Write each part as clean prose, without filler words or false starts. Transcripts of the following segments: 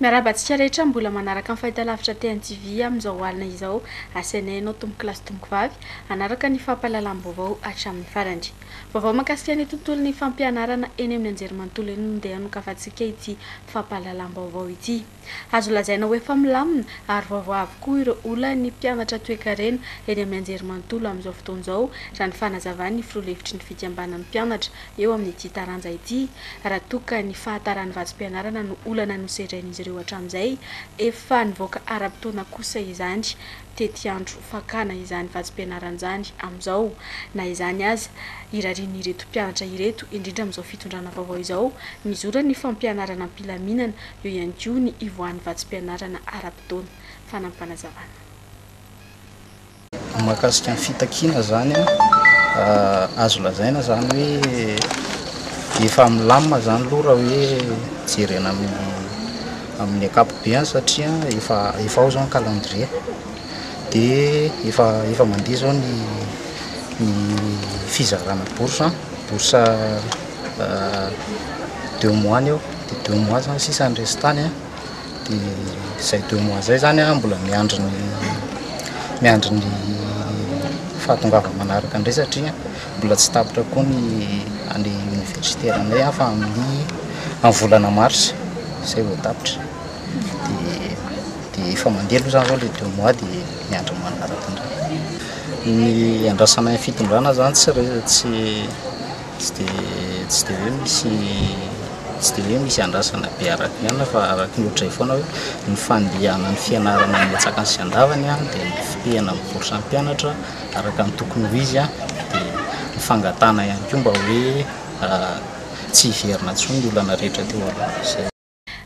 Miarabantsika rehetra mbola manaraka amin'ny fahitalavitra TNTV amin'izao alina izao asainainao tomboky lasy tomboky vavy anaraka ny fampahalalam-baovao hatramin'ny farany. Vaovao mahakasika ny tontolon'ny fampianarana eny amin'ny anjerimanontolo eny no ndeha nokafantsika ity fampahalalam-baovao ity. Azo lazaina hoe efa milamina ary vaovao avokoa ireo olona ny mpianatra toe-karena eny amin'ny anjerimanontolo amin'izao fotoana izao raha ny fanazavany firoa-hevitry ny fikambanan'ny mpianatra eo amin'ity taranja ity raha toa ka ny fahataran'ny vatsim-pianarana no olana nosedrain'izy ireo hatramin'izay efa nivoaka ara-potoana kosa izany tety andro fakana izany vatsim-pianarana izany amin'izao na izany aza irarian'ny ireto mpianatra ireto indrindra amin'izao fitondrana vaovao izao mizora ny fampianarana am-pilaminana eo ihany koa ny ivoan'ny vatsim-pianarana ara-potoana fanampanazavana. Mahakasika ny fitakiana zany azo lazaina zany hoe efa milamina zany aloha raha hoe jerena amin'ny ankapobeny satria efa ao zao ny calendrier dia efa mandeha zao ny fizarana bourse 2 mois eo dia 2 mois zany sisa andresy tany dia izay 2 mois zay zany mbola miandry ny fahatongava manaraka indray satria mbola tsy tapitra koa ny universitaire-nay fa amin'ny volana mars izay vao tapitra dia efa mandeha aloha zany zao le 2 mois dia miandry manaraka indray. Ny andrasana ny fitondrana zany tsy dia hoe misy andrasana be araka ihany fa araka ny ohatray foana hoe ny fandehanan'ny fianarana ny atsakany sy andavany dia ny fitehana amin'ny bourse mpianatra araka ny tokony ho izy dia ny fangatana ihany koa mba hoe tsy hiverina intsony ny olana rehetra teo aloha.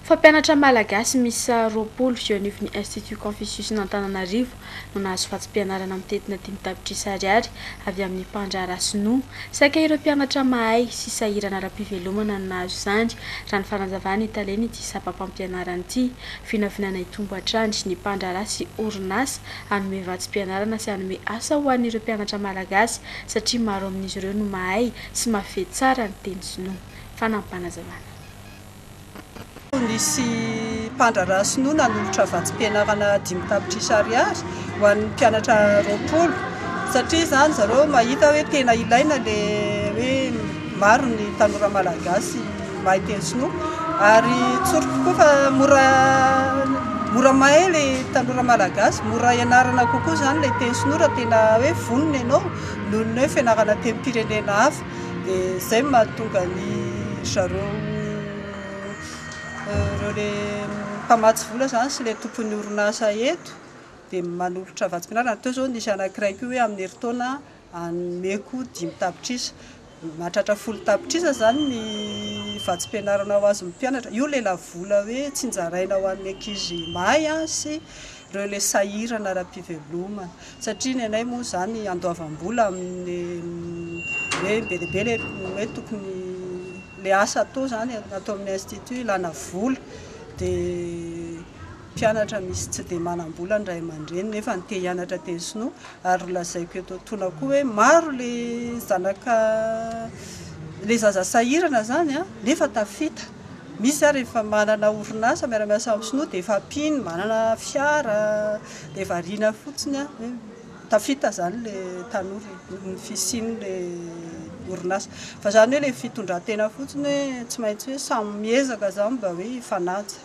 Fampianatra malagasy misy 20 Jeunivy ny Institut Confucius n'Antananarivo no nahazo vatsim-pianarana amin'ny tetina 5 tapitrisa ariary avy amin'ny mpandraharaha sinoa. Saika ireo mpianatra mahay sy sahirana ara-pivelomana no nahazo izany raha ny fanazavana italeny ity sapam-pampianarana ity. Vinavinana itombo hatrany ny mpandraharaha sy orinasa hanome vatsim-pianarana sy hanome asa ho an'ireo mpianatra malagasy satria maro amin'izy ireo no mahay sy mafy tsara ny teny sinoa. Fanampanazavana. Nisy mpandraharaha sinoa nanolotra vatsim-pianarana 5 tapitrisa ariary ho an'ny mpianatra 20 satria zany zareo mahita hoe tena ilaina le hoe maro ny tanora malagasy mahay teny sinoa ary tsoriko koa fa mora mahay le tanora malagasy, mora ianarana kokoa zany le teny sinoa raha tena hoe vonona ianao noho ny hoe fianarana tenim-pirenena hafa dia izay mahatonga ny zareo le mpamatsy vola zany sy le tompon'ny orinasa eto dia manolotra vatsim-pianarana. Teo zao nisy anankiray koa hoe amin'ny herintaona anomeko 5 tapitrisa mahatratra 10 tapitrisa zany ny vatsim-pianarana ho azy mpianatra. Io lela vola hoe tsy njaraina ho an'ny ankizy mahay sy ireo le sahirana ara-pivelomana satria ny anay moa zany andoavam-bola amin'ny hoe be dia be le hoe tokony le asa atao zany atao amin'ny institut ilana vola dia mpianatra misy tsy dia manam-bola ny ray aman-dreny nefa ny te hianatra teny sinoa ary lazaiko eto toana koa hoe maro le zaza sahirana zany nefa tafita. Misy ary efa manana orinasa miara-miasa amin'ny sinoa dia efa mpino manana fiara dia variana fotsiny tafita zany le tanora ny fisiny le orinasa fa zany hoe le fitondran-tena fotsiny hoe tsy maintsy hoe samy miezaka zany mba hoe fanaja.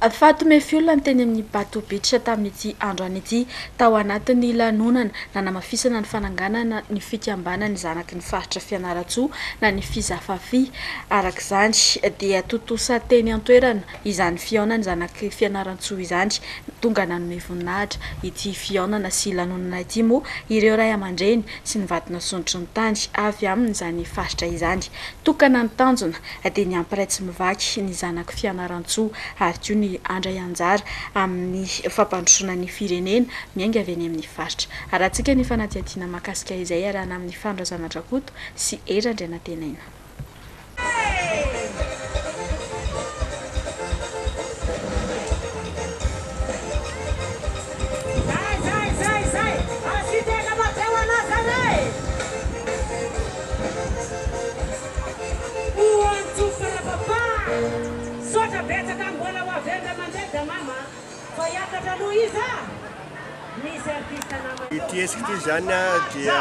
Fatome fiolona ny teny amin'ny Bato Beach tamin'ity andro any ity tao anatin'ny lanonana nanamafisana ny fananganana ny fikambanana ny zanaky ny faritra Fianaratsoa na ny Fizafafy arak'izany dia totosa teny an-toerana izany fihaonana zanaky Fianaratsoa izany tonga nanome voninahitra ity fihaonana sy lanonana ity moa ireo ray aman-dreny sy ny vadina sondry ny tany avy amin'izany faritra izany. Tokana ny tanjona dia ny ampiray tsy mivaky ny zanaky Fianaratsoa ary koa ny andray anjara amin'ny fampandrosoana ny firenena miainga avy any amin'ny faritra. Arahantsika ny fanadihadiana mahakasika izay arahana amin'ny fandrazana drakoto sy erandrena tenaina. Sota Ity esika ity zany dia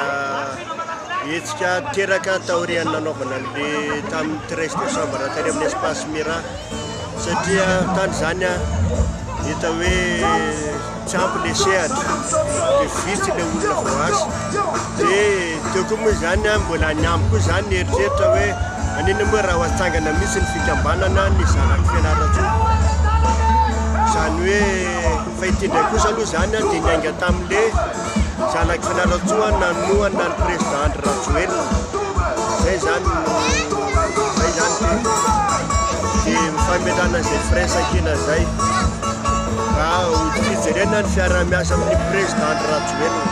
etsika teraka taorian'ny nanaovana le tamin'ny 13 décembre tany amin'ny espace Mira satria tany zany hita hoe tsy ampy le sehatra dia vitsy le olona vao azy dia teo koa moa zany mbola ny amiko koa zany ny eritreritra hoe anina moa raha hoatsangana mihitsy ny fikambanana ny zanaky fianaratsoa zany hoe fahitindray kosa aloha zany dia niainga tamin'le zanaky fianaratsoa nanoana ny président Rajoelina zay zany dia mifamelana zay firaisan-kina zay mba fijerena ny fiara-miasa amin'ny président Rajoelina.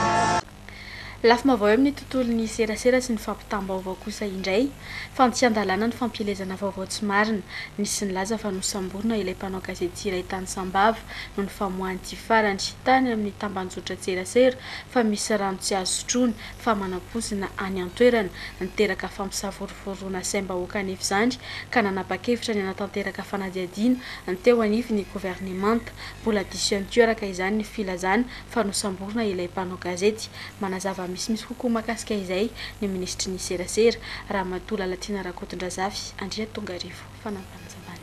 Lafim-baovao amin'ny tontolon'ny serasera sy ny fampitam-baovao kosa indray fa tsy andalana ny fampielezana vaovao tsy marina nisy nilaza fa nosamborina ilay mpanao gazety iray tany Sambava no ny famoahany farany tany amin'ny tambanjotra serasera fa misy rano tsy azo sotroina fa manam-pozina any an-toerana niteraka fampisavorovorona saim-bahoaka anefa izany ka nanapa-kevitra ny anatanteraka fanadihadiana ny teo anivy ny gouvernemanta mbola diso antioraka izany ny filazana fa nosamborina ilay mpanao gazety manazava misy kokoa makasika izay ny ministry ny serasera Ramatoa Lalatina Rakotondrazafy andria Tongarivo fanampanazavany.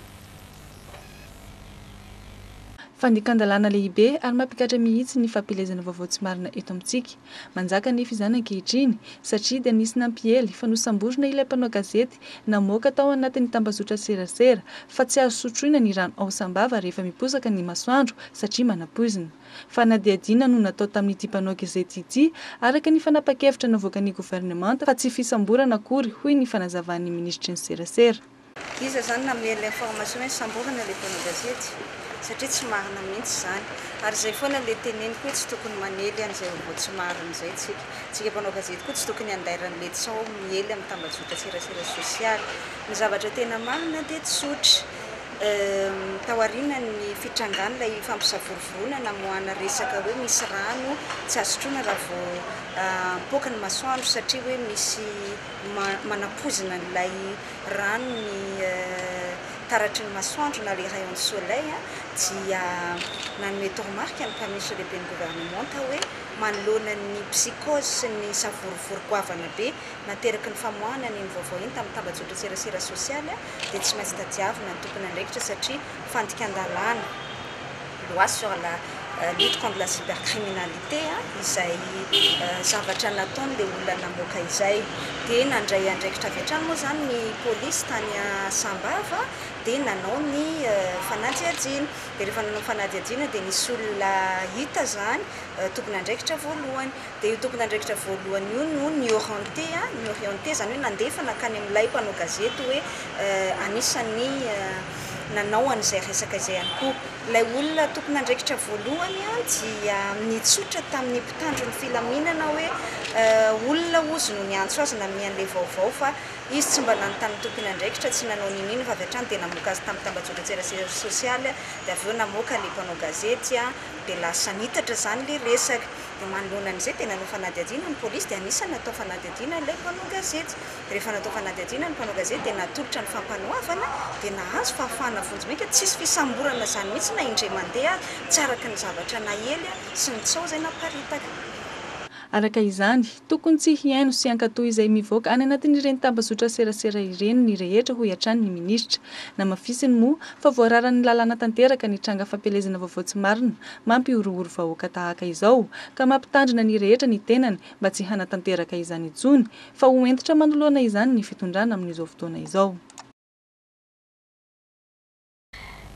Fandikandalana lehibe ary mampikatra mihitsy ny fampilezana vaovao tsy marina eto amintsika manjaka nefa izany ankehitriny satria dia nisy nampiely fa nosamborina ilay mpanao gazety namoaka tao anatin'ny tambazotra serasera fa tsy azo sotroina ny rano ao Sambava rehefa miposaka ny masoandro satria manam-poizina. Fanadihadiana no natao tamin'ity mpanao gazety ity araka ny fanapa-kevitra navoaka ny gouvernemanta fa tsy fisamborana akory hoy ny fanazavan'ny ministry ny serasera. Iza zany namely information hoe samborana le mpanao gazety satria tsy marina mihitsy zany ary zay foana le teneniko hoe tsy tokony manely an'izay vaovao tsy marina zay tsika mpanao gazety koa tsy tokony andairan'ny ledsao miely amin'ny tambazotra serasera sosialy. Ny zavatra tena marina dia tsotra tawarina ny fitrangana ilay fampisavorovorona namoahana resaka hoe misy rano tsy azo sotroina raha vao mipoaka ny masoandro satria hoe misy manapozina n'ilay rano ny taratry ny masoandro na le rayon de soleil dia nanome toromarika ny mpamisy lehibe ny gouvernemanta hoe manoloana ny psychose sy ny savorovoro-goavana be nateraky ny famoahana ny vaovao iny tamin'ny tambazotra serasera sosialy dia tsy maintsy tadiavina ny tompony andraikitra satria fandika-andalana loi sur la lutte contre la cybercriminalité izay zavatra nataon'le olona namoaka izay dia nandray andraikitra avy hatrany moa zany ny polisy tany Sambava dia nanao ny fanadihadiana dia rehefa nanao fanadihadiana dia nisy olona hita zany tokony andraikitra voalohany dia io tokony andraikitra voalohany io no ny orienté zany hoe nandefa nakany amin'ilay mpanao gazety hoe anisan'ny nanao an'izay resaka izay ihany koa ilay olona tokony andraikitra voalohany dia nitsotra tamin'ny mpitandro ny filaminana hoe olona ozy no niantso azy namian'ilay vaovao fa izy tsy mba nanontany tokony andraikitra tsy nanao ninino fa avy hatrany dia namoaka azy tamin'ny tambazotra serasera sosialy dia avy eo namoaka le mpanao gazety dia lasa nitatra zany le resaka dia manoloana an'izay dia nanao fanadihadiana ny polisy dia anisany natao fanadihadiana ilay mpanao gazety rehefa natao fanadihadiana ny mpanao gazety dia natolotra ny fampanoavana dia nahazo fahafahana vonjimeka tsisy fisamborana zany mihitsy na indray mandeha tsaraky ny zavatra nahely sy ny tsao zay naparitaka. Araka izany tokony tsy hiaino sy ankatoy izay mivoaka any anatin'ireny tambazotra serasera ireny ny rehetra hoy hatrany ny ministra namafisiny moa fa voararany lalàna tanteraka ny tranga fampelezana vaovao tsy marina mampiorohoro vahoaka tahaka izao ka mampitandrina ny rehetra ny tenany mba tsy hanatanteraka izany intsony fa ho entitra manoloana izany ny fitondrana amin'izao fotoana izao.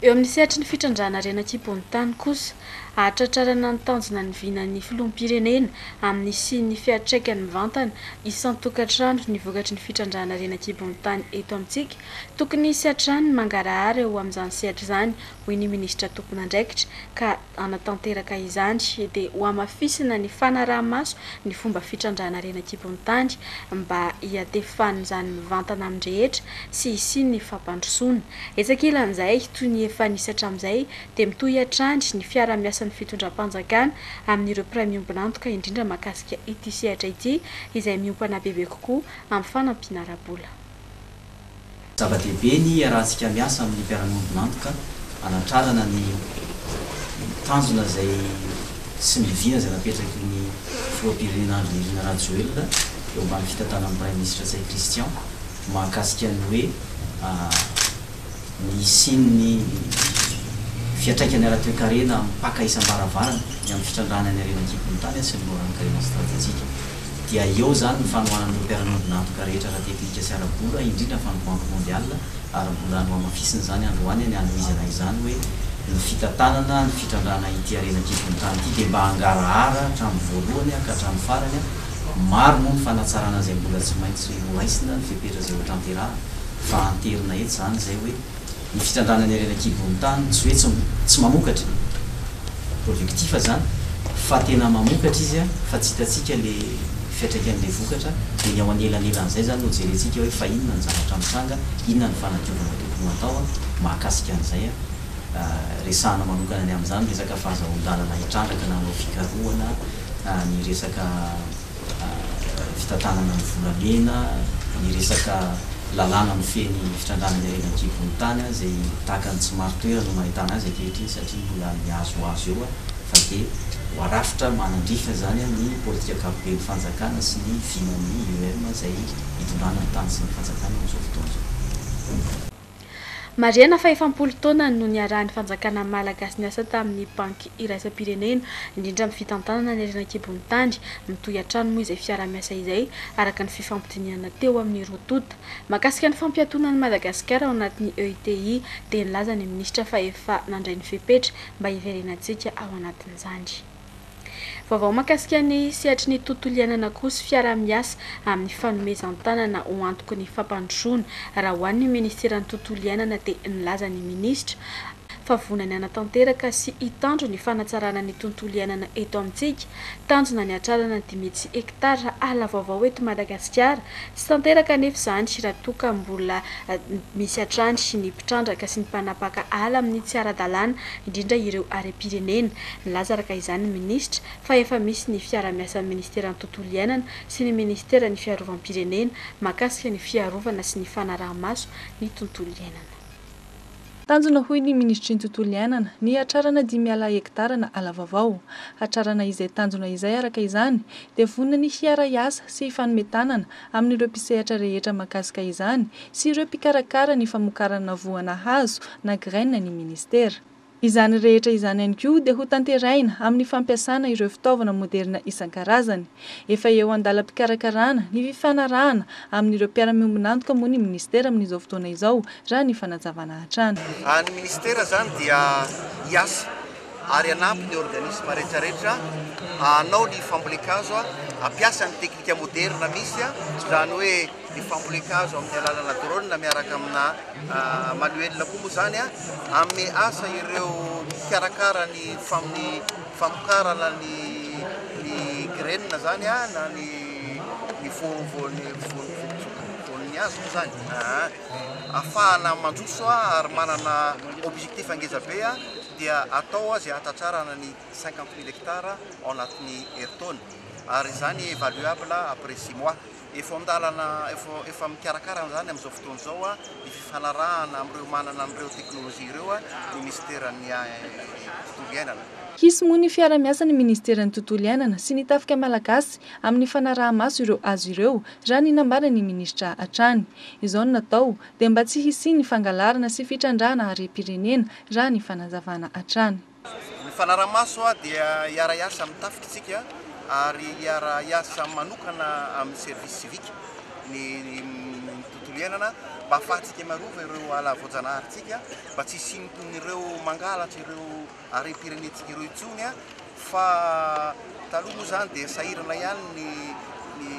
Eo amin'ny sehatry ny fitrandrana Renakibon'ny tany kosa ahatratrarana ny tanjona ny vinan'ny filoham-pirenena amin'ny sy ny fiatraikany mivantana isan-tokantrano ny vokatry ny fitrandrana Renakibon'ny tany eto amintsika tokony sehatrany mangarahara eo amin'izany sehatra izany hoy ny ministra tompony andraikitra ka anatanteraka izany dia ho amafisina ny fanaraha-maso ny fomba fitrandrana Renakibon'ny tany mba hiatefana izany mivantana amin'ny rehetra sy isiany ny fampandrosoana etsak'ilan'izay toy ny efa nisy hatramin'izay dia mitohy hatrany ny fiara-miasa ny fitondram-panjakana amin'ireo mpiray miombona antoka indrindra mahakasika ity sehatra ity izay miompana bebe kokoa amin'ny fanampiana ara-bola. zava-dehibe ny arahantsika miasa amin'ny mpiara-monimponantoka anatrarana ny tanjona izay sy mivina izay napetraky ny filoam-pirenena Andry Nirina Rajoelina eo ambany fitantanan'ny Premier Ministre Zay Christian mahakasika ny hoe ny sin'ny fiatraikany ara-toe-karena mipaka isam-baravarana ny amin'ny fitrandrana ny arenan-kibon'ny tany sy ny loran'ny karena stratejika dia eo zany ny fanohanan'ireo mpiara-monimponantoka rehetra raha teknika sy ara-bola indrindra fa ny banque mondiale ara-bola no amafisiny zany androany ny anoizana izany hoe ny fitantanana ny fitrandrana ity arenan-kibon'ny tany ity dia mba hangarahara hatramin'ny voalohany ka hatramin'ny farany maro moa ny fanatsarana izay mbola tsy maintsy horaisina ny fepetra izay ohatra anteraha fa anterina eto zany zay hoe ny fitrandrana ny arenan-kibon'ny tany tsy hoe tsy mamokatra objectif zany fa tena mamokatra izy fa tsy hitatsika le fiatraikan'le vokatra dia ny ao anelanelan'izay zany no jerentsika hoe fa inona ny zavatra mitranga inona ny fanadiovana tokony atao mahakasika an'izay resahana manokana ny amin'izany resaka fahazahoan-dalana hitrandraka na nao fikarohana ny resaka fitantanana ny volamena ny resaka lalàna mifeny fitrandrana ny arenan-kibon'ny tany izay tahaka ny tsy maro toerana no mahitana azy ankehitriny satria mbola mihazoazo eo fa dia hoarafitra manandrifa zany ny politika ankapobeny fanjakana sy ny vinan'ny UM izay hitondrana ny tany sy ny fanjakana amin'izao fotoana izao. Mariana fa efampolo taona no niarahan'ny fanjakana malagasy niasa tamin'ny banky iraisam-pirenena indrindra amin'ny fitantanana ny arenan-kibon'ny tany mitohy an-trano moa izay fiara-miasa izay araka ny fifampidiniana teo amin'ny rotota mahakasika ny fampiatonan'ny Madagasikara ao anatin'ny EITI dia nilaza ny minisitra fa efa nandray ny fepetra mba hiverenantsika ao anatin'izany. Vaovao mahakasika ny sehatry ny tontolo iainana kosa fiara-miasa amin'ny fanomezan-tanana ho antoky ny fampandrosoana raha ho an'ny ministeran'ny tontolo iainana dia nilaza ny minisitra fa vonany anatanteraka sy hitandro ny fanatsarana ny tontolo iainana eto amintsika tanjona ny atrarana 10,000 hektara ala vaovao eto Madagasikara sy tanteraka nefa izany raha toka mbola misy atrany sy ny mpitrandraka sy ny mpanapaka ala amin'ny tsy ara-dalàna indrindra ireo are-pirenena nilaza araka izany ny minisitra fa efa misy ny fiara-miasa ministeran'ny tontolo iainana sy ny ministera ny fiarovam-pirenena mahakasika ny fiarovana sy ny fanaraha-maso ny tontolo iainana. Tanjona hoy ny ministry ny tontolo iainana ny atrarana 10,000 hektara na ala vaovao. Atrarana izay tanjona izay araka izany dia vonona ny hiara-iasa sy hifanometanana amin'ireo mpisehatra rehetra mahakasika izany sy ireo mpikarakara ny famokarana voana hazo na graine ny ministera. Izany rehetra izany ihany koa dia ho tanteraina amin'ny fampiasana ireo fitaovana moderna isan-karazany. Efa eo andalam-pikarakarana ny fifanarahana amin'ireo mpiara-miombonantoka moa ny ministera amin'izao fotoana izao raha ny fanazavana hatrany. Ny ministera zany dia hiasa ary anampy ny organisme rehetrarehetra hanao ny fambolekazo ampiasa ny teknika moderna misy zany hoe ny fambolekazo amin'ny alalana drone miaraka amina manuel koa moa zany amin'ny asa ireo mikarakara ny famokarana ny graine zany na ny voan'ny hazo zany afahana mandroso ary manana objectif angezabe dia atao azy hatatrarana ny 50,000 hektara ao anatin'ny herintaona ary zany évaluable après 6 mois efa andalana efa mikarakara zany amin'izao fotoana izao ny fifanarahana amin'ireo manana amin'ireo teknôlôjia ireo ny ministeran'ny tontolo iainana. Hisy moa ny fiara-miasa ny ministeran'ny tontolo iainana sy ny tafika malagasy amin'ny fanaraha-maso ireo azo ireo raha ny nambara ny ministra hatrany. Izao no natao dia mba tsy hisy ny fangalarana sy fitrandrana are-pirenena raha ny fanazavana hatrany. Ny fanaraha-maso dia hiara-iasa amin'ny tafika isika ary hiara-iasa manokana amin'ny service civique ny tontolo iainana mba ahafahantsika marova ireo ala voajanahary mba tsy simpon'ireo mangalatra ireo are-pirenetsika ireo itsony fa taloha moa zany dia sahirana ihany ny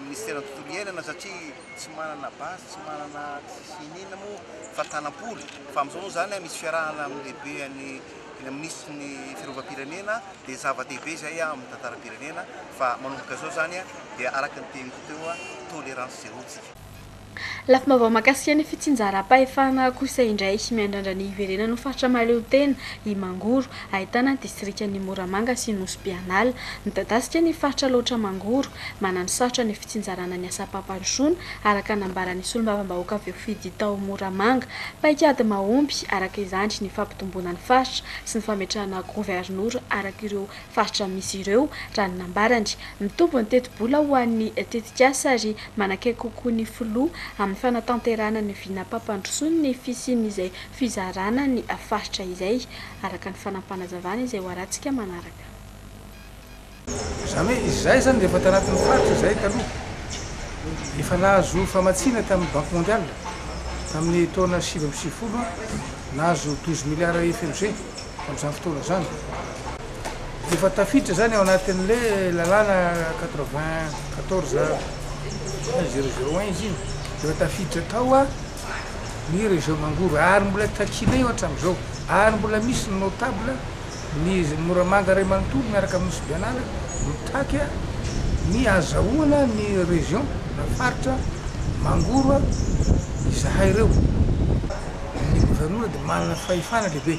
ministera ny tontolo iainana satria tsy manana base tsy manana sinina moa fa tanam-poly fa amin'izao zany misy fiarahana amin'ny lehibe ny ministry ny fiarovam-pirenena dia zava-dehibe zay amin'ny tantaram-pirenena fa manomboka zao zany dia araka ny teny teo tolérance zéro tsika. Lafim-baovao mahakasika ny fitsinjaram-pahefana kosa indray miandrandra ny iverenana no faritra Mahaleotena i Mangoro ahitana distrikan'ny Moramanga sy Nosy-Bianala midadasika ny faritra loatra Mangoro manano sarotra ny fitsinjarana ny asa pampandrosoana araka nambaran'ny solombavam-bahoaka avy eo fidy tao Moramanga paikady mahomby araka izany ny fampitomboana ny faritra sy ny fametrahana gouvernoura araka ireo faritra misy ireo raha ny nambarany mitombo ny teti-bola ho an'ny tetikasa ary manakaiky kokoa ny filoha amin'ny fanatanterahana ny vina pampandrosoana ny fisian'izay fizarana ny faritra izay araka ny fanampanazavana izay ho aratsika manaraka. Izay zany dia efa tanatin'ny faritra izay taloha efa nahazo famatsiana tamin'ny banque mondiale tamin'ny taona 2020 nahazo 12 milliards FMG tamin'izany fotoana zany. Efa tafiditra zany ao anatin'le lalàna 94 001 izy iny efa tafiditra tao ny région Mangoro ary mbola takina eo hatramin'izao ary mbola misy notable ny Moramanga Ray Manontolo miaraka amin'ny Nosy-Bianala mitaky ny azahoana ny région na faritra Mangoro izahay ireo ny gouvernoura dia manana fahefana lehibe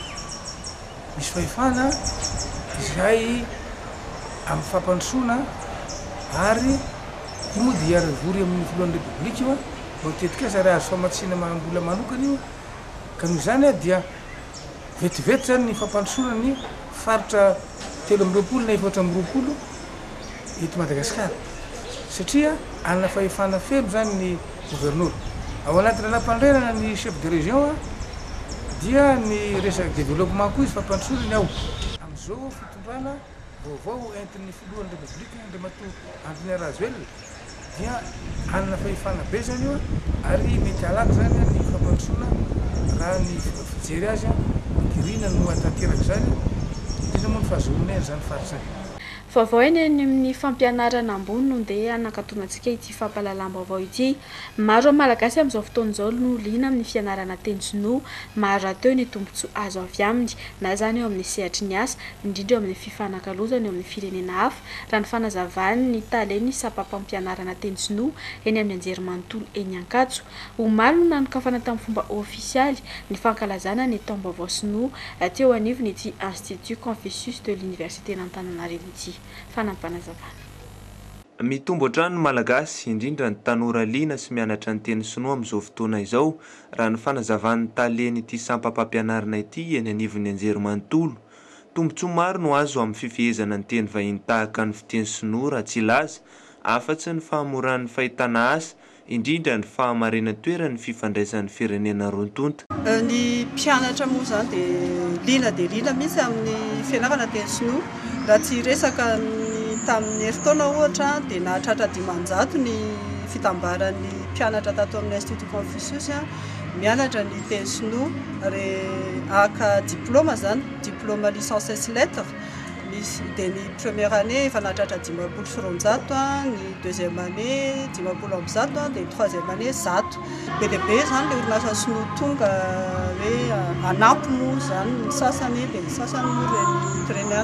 misy fahefana izay amin'ny fampandrosoana ary io moa dia hiara-vory amin'ny filohan'ny repoblika io matetika aza raha azo famatsiana mbola manokana io ka noho izany dia vetivety zany ny fampandrosoana ny faritra 320 na 420 eto Madagasikara satria anana fahefana feno zany ny gouvernoura ao anatina lampandrairana ny chef de région dia ny resaky développement koa izy fampandrosoana ny ao amin'izao fitondrana vaovao entin'ny filohan'ny repoblika Andriamatoa Andry Rajoelina dia anana fahefana be zany io ary mety alaka zany ny fampandrosoana raha ny fijery azy girina no atanteraka zany indrindra moa ny fahazoana zany faritra zany. Vaovao eny amin'ny fampianarana ambony no ndeha anakatoanantsika ity fampahalalam-baovao ity. Maro amin'ny malagasy amin'izao fotoana izao no liana amin'ny fianarana teny sinoa, maro ateo ny tombontsoa azo avy aminy na zany eo amin'ny sehatry ny asa indrindra eo amin'ny fifanankalozana eo amin'ny firenena hafa raha ny fanazavany ny taleny sapapampianarana teny sinoa eny amin'ny Anjerimanontolo eny Ankatso. Omaly no nanokafana tamin'ny fomba ofisialy ny fankalazana ny taom-baovao sinoa teo anivony ity Institut Confucius de l'Université d'Antananarivo ity. Mitombo hatrany malagasy indrindra ny tanora liana sy mianatra ny teny sinoa amin'izao fotoana izao raha ny fanazavan'ny taleny ity sampam-pampianarana ity eny anivon'ny Anjerimanontolo. Tombontsoa maro no azo amin'ny fifehezana ny teny vahiny tahaka ny fiteny sinoa raha tsy laza afa-tsy ny fahamoran'ny fahitana asa indrindra ny fahamarena toerany fifandraisan'ny firenena rontonta. Ny mpianatra moa zany dia liana mihitsy amin'ny fianarana teny sinoa raha tsy resaka tamin'ny heritaona ohatra dia nahatratra 500 ny fitambaran'ny mpianatra tato amin'ny Institut Confucius mianatra ny teny sinoa ary aka diplôma zany diplôma licence ès lettres dia ny première année efa nahatratra 500 ny deuxième année 500 dia ny troisième année 100 be lehibe zany le orinasa sinoa tonga hoe anampy moa zany ny sasany dia ny sasany moa reny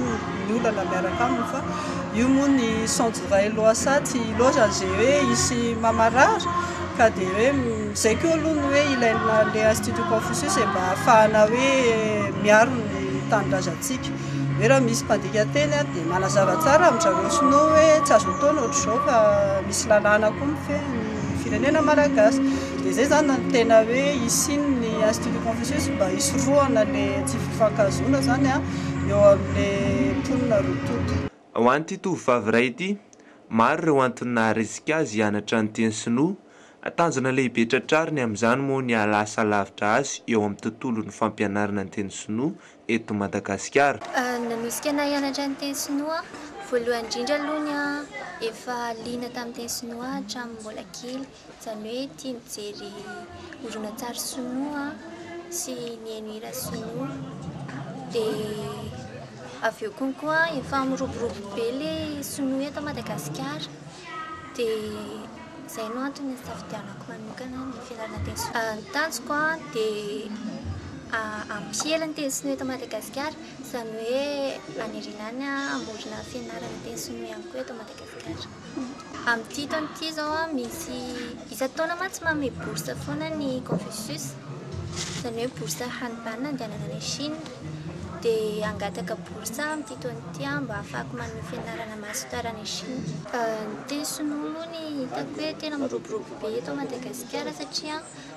ny olana miaraka aminy fa io moa ny sondra loasa tsy loatra zay hoe isy mamarary ka dia hoe zay koa aloha ny hoe ilaina le Institut Confucius mba ahafahana hoe miaro ny tanindrazantsika hoe raha misy mpandika teny dia manazava tsara amin'izareo sinoa hoe tsy azo ataona ohatr'izao fa misy lalàna koa ny firenena malagasy dia zay zany ny tena hoe isiny ny Institut Confucius mba hisorohana le tsy fifankazona zany eo amin'ny mponina rototo. Ho an'ity tovovavy iray ity maro ireo antony naharesika azy hianatra ny teny sinoa. Tanjona lehibe tratrariny amin'izany moa ny alasa lavitra azy eo amin'ny tontolon'ny fampianarana ny teny sinoa eto Madagasikara. Nanosika na hianatra ny teny sinoa voalohany indrindra aloha ny efa liana tamin'ny teny sinoa hatramin'ny mbola kely izany hoe tia mijery horonan-tsary sinoa sy ny hira sinoa dia avy eo konkoa efa miroborobo be le sinoa eto Madagasikara dia zay no antony safidianako manokana ny fianarana teny sinoa. Ny tanjoko dia ampiela ny teny sinoa eto Madagasikara izany hoe anirina any amorona fianarana teny sinoa ihany koa eto Madagasikara. amin'ity taon'ity zao a misy isan-taona mantsy manome bourse foana ny Confucius, izany hoe bourse hanimbanina andehanana any Chine. Dia angataka bourse amin'ity taon'ity mba ahafahako manome fianarana master any Chine. Ny teny sinoa moa ny hitako hoe tena miroborobo be eto Madagasikara satria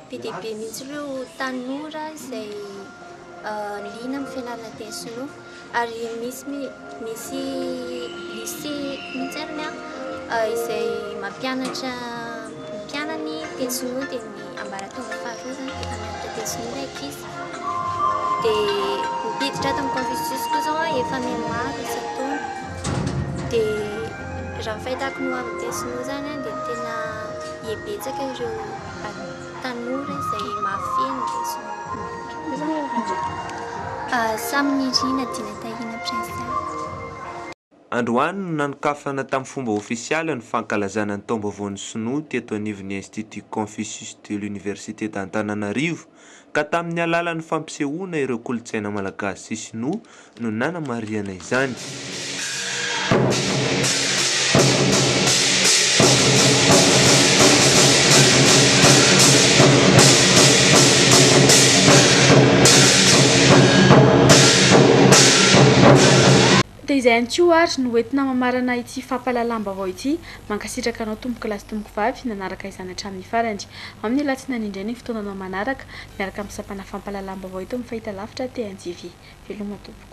be dia be mihitsy ireo tanora izay liana amin'ny fianarana teny sinoa, ary misy lycée mihitsy ariny izay mampianatra mpianany teny sinoa dia ny ambaratonga faharoa zany dia mianatra teny sinoa ilay ankizy. Dia nipiditra ato amin'ny Confucius koa zao efa mihamaro isan-taona. Dia raha ny fahitako no amin'ny teny sinoa zany dia tena hiebetsaka ireo tanora izay mahafeno teny sinoa. Samy nirina dina tahina prince. Androany no nanokafana tamin'ny fomba ofisialy ny fankalazana ny taom-baovao sinoa teto anivon'ny Institut Confucius de l'Université d'Antananarivo, ka tamin'ny alalan'ny fampisehoana ireo kolontsaina malagasy sy sinoa no nanamariana izany. Dia izay ihany koa ary no entina mamarana ity fampahalalam-baovao ity, mankasitraka anao tomboky lasy tomboky vavy nanaraka izany hatramin'ny farany. Amin'ny alatsinainy indray ny fotoananao manaraka miaraka amin'ny sampana fampahalalam-baovao ito amin'ny fahita lavitra te anjivy. Veloma tompoko.